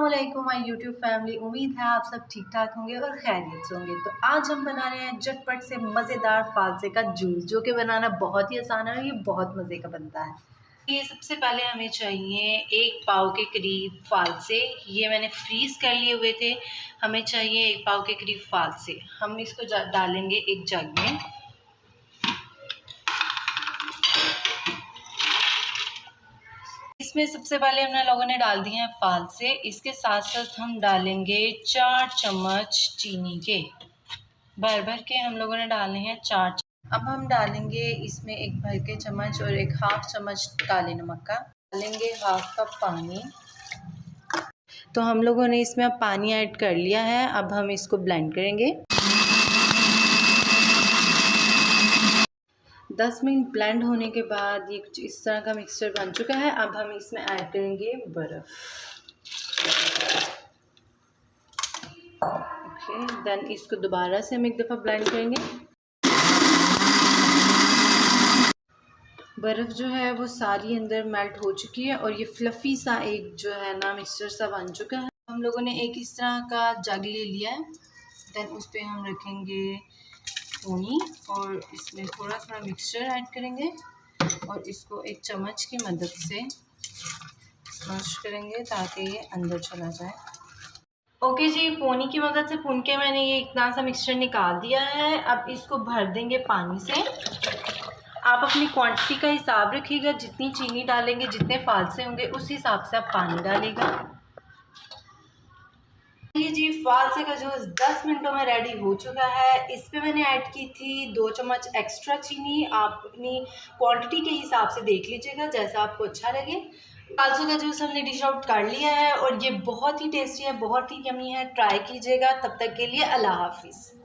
अस्सलामुअलैकुम my YouTube family. उम्मीद है आप सब ठीक ठाक होंगे और खैरियत से होंगे। तो आज हम बना रहे हैं झटपट से मज़ेदार फालसे का जूस, जो कि बनाना बहुत ही आसान है और ये बहुत मज़े का बनता है। ये सबसे पहले हमें चाहिए 1 पाव के करीब फालसे। ये मैंने फ्रीज़ कर लिए हुए थे। हमें चाहिए 1 पाव के करीब फालसे। हम इसको डालेंगे एक जग में। इसमें सबसे पहले हमने लोगों ने डाल दिए हैं फालसे। इसके साथ साथ हम डालेंगे 4 चम्मच चीनी के, भर भर के हम लोगों ने डालने हैं 4 चम्मच। अब हम डालेंगे इसमें 1 भर के चम्मच और 1 हाफ चम्मच काले नमक का। डालेंगे हाफ कप पानी। तो हम लोगों ने इसमें अब पानी ऐड कर लिया है। अब हम इसको ब्लेंड करेंगे। 10 मिनट ब्लेंड होने के बाद ये कुछ इस तरह का मिक्सचर बन चुका है। अब हम इसमें ऐड करेंगे बर्फ़। ओके, देन इसको दोबारा से हम एक दफ़ा ब्लेंड करेंगे। बर्फ़ जो है वो सारी अंदर मेल्ट हो चुकी है और ये फ्लफ़ी सा एक जो है ना मिक्सचर सा बन चुका है। हम लोगों ने एक इस तरह का जग ले लिया है। देन उस पर हम रखेंगे पानी और इसमें थोड़ा थोड़ा मिक्सचर ऐड करेंगे और इसको एक चम्मच की मदद से स्मैश करेंगे ताकि ये अंदर चला जाए। ओके जी, पोनी की मदद से भून के मैंने ये इतना सा मिक्सचर निकाल दिया है। अब इसको भर देंगे पानी से। आप अपनी क्वांटिटी का हिसाब रखिएगा, जितनी चीनी डालेंगे, जितने फालसे होंगे उस हिसाब से आप पानी डालिएगा। ये जी फालसे का जूस 10 मिनटों में रेडी हो चुका है। इस पे मैंने ऐड की थी 2 चम्मच एक्स्ट्रा चीनी। आप अपनी क्वांटिटी के हिसाब से देख लीजिएगा, जैसा आपको अच्छा लगे। फालसों का जूस हमने डिश आउट कर लिया है और ये बहुत ही टेस्टी है, बहुत ही यमी है। ट्राई कीजिएगा। तब तक के लिए अल्लाह हाफिज़।